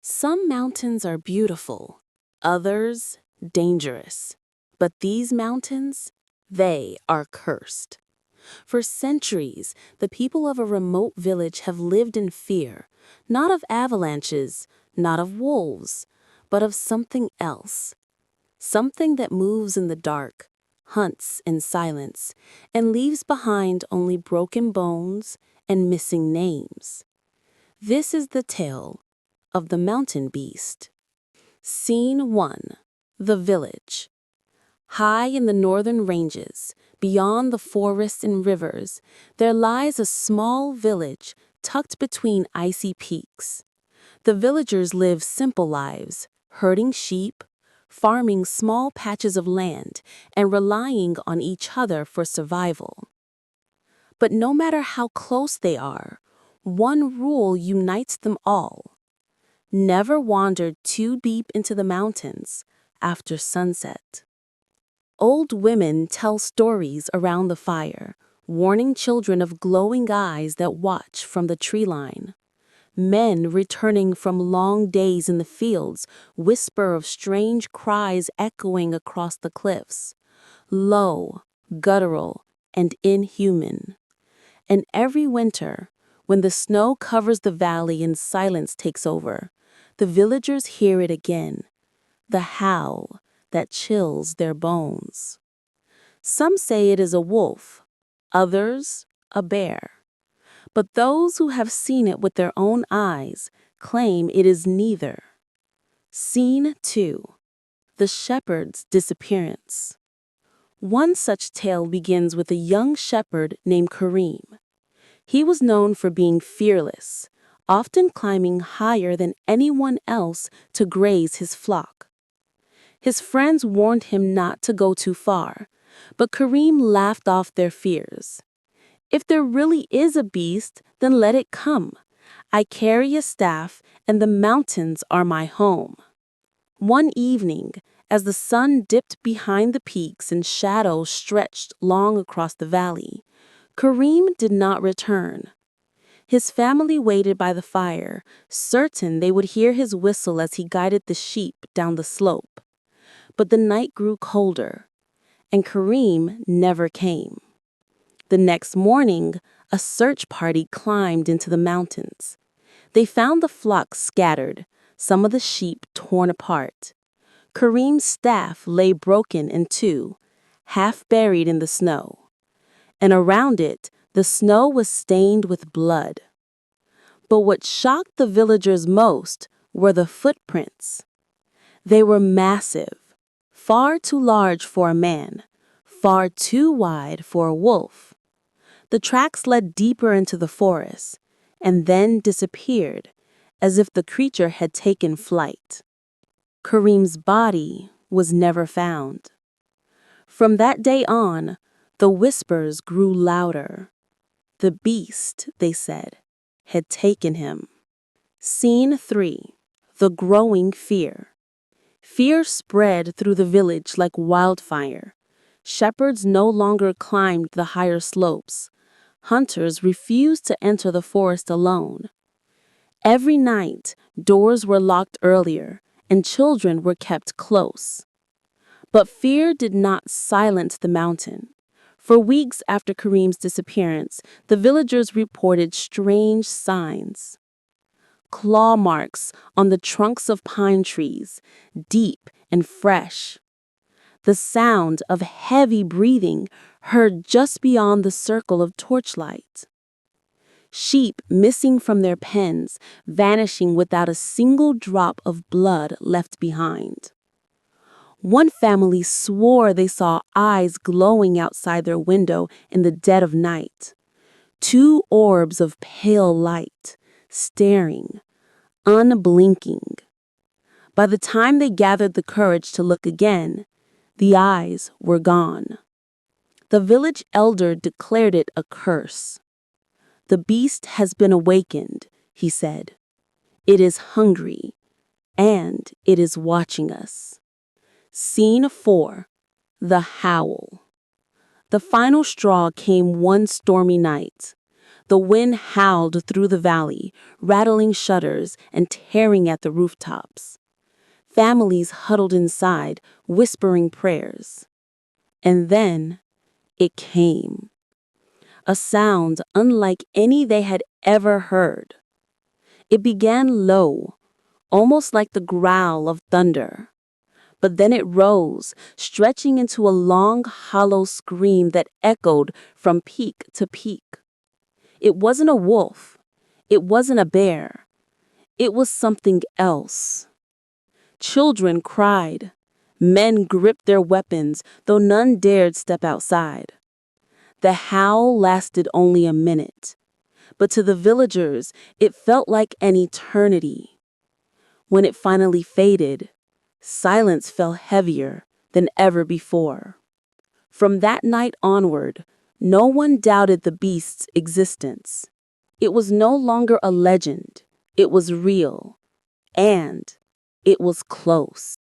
Some mountains are beautiful, others dangerous. But these mountains, they are cursed. For centuries, the people of a remote village have lived in fear, not of avalanches, not of wolves, but of something else. Something that moves in the dark, hunts in silence, and leaves behind only broken bones and missing names. This is the tale of the mountain beast. Scene 1. The village. High in the northern ranges, beyond the forests and rivers, there lies a small village tucked between icy peaks. The villagers live simple lives, herding sheep, farming small patches of land, and relying on each other for survival. But no matter how close they are, one rule unites them all. Never wander too deep into the mountains after sunset. Old women tell stories around the fire, warning children of glowing eyes that watch from the tree line. Men returning from long days in the fields whisper of strange cries echoing across the cliffs, low, guttural, and inhuman. And every winter, when the snow covers the valley and silence takes over, the villagers hear it again, the howl that chills their bones. Some say it is a wolf, others a bear. But those who have seen it with their own eyes claim it is neither. Scene 2. The shepherd's disappearance. One such tale begins with a young shepherd named Kareem. He was known for being fearless, often climbing higher than anyone else to graze his flock. His friends warned him not to go too far, but Kareem laughed off their fears. If there really is a beast, then let it come. I carry a staff, and the mountains are my home. One evening, as the sun dipped behind the peaks and shadows stretched long across the valley, Kareem did not return. His family waited by the fire, certain they would hear his whistle as he guided the sheep down the slope. But the night grew colder, and Kareem never came. The next morning, a search party climbed into the mountains. They found the flock scattered, some of the sheep torn apart. Kareem's staff lay broken in two, half buried in the snow. And around it, the snow was stained with blood. But what shocked the villagers most were the footprints. They were massive, far too large for a man, far too wide for a wolf. The tracks led deeper into the forest, and then disappeared, as if the creature had taken flight. Kareem's body was never found. From that day on, the whispers grew louder. The beast, they said, had taken him. Scene 3. The growing fear. Fear spread through the village like wildfire. Shepherds no longer climbed the higher slopes. Hunters refused to enter the forest alone. Every night, doors were locked earlier, and children were kept close. But fear did not silence the mountain. For weeks after Kareem's disappearance, the villagers reported strange signs. Claw marks on the trunks of pine trees, deep and fresh. The sound of heavy breathing heard just beyond the circle of torchlight. Sheep missing from their pens, vanishing without a single drop of blood left behind. One family swore they saw eyes glowing outside their window in the dead of night. Two orbs of pale light, staring, unblinking. By the time they gathered the courage to look again, the eyes were gone. The village elder declared it a curse. The beast has been awakened, he said. It is hungry, and it is watching us. Scene 4. The howl. The final straw came one stormy night. The wind howled through the valley, rattling shutters and tearing at the rooftops. Families huddled inside, whispering prayers. And then it came. A sound unlike any they had ever heard. It began low, almost like the growl of thunder. But then it rose, stretching into a long, hollow scream that echoed from peak to peak. It wasn't a wolf. It wasn't a bear. It was something else. Children cried. Men gripped their weapons, though none dared step outside. The howl lasted only a minute, but to the villagers, it felt like an eternity. When it finally faded, silence fell heavier than ever before. From that night onward, no one doubted the beast's existence. It was no longer a legend. It was real. And it was close.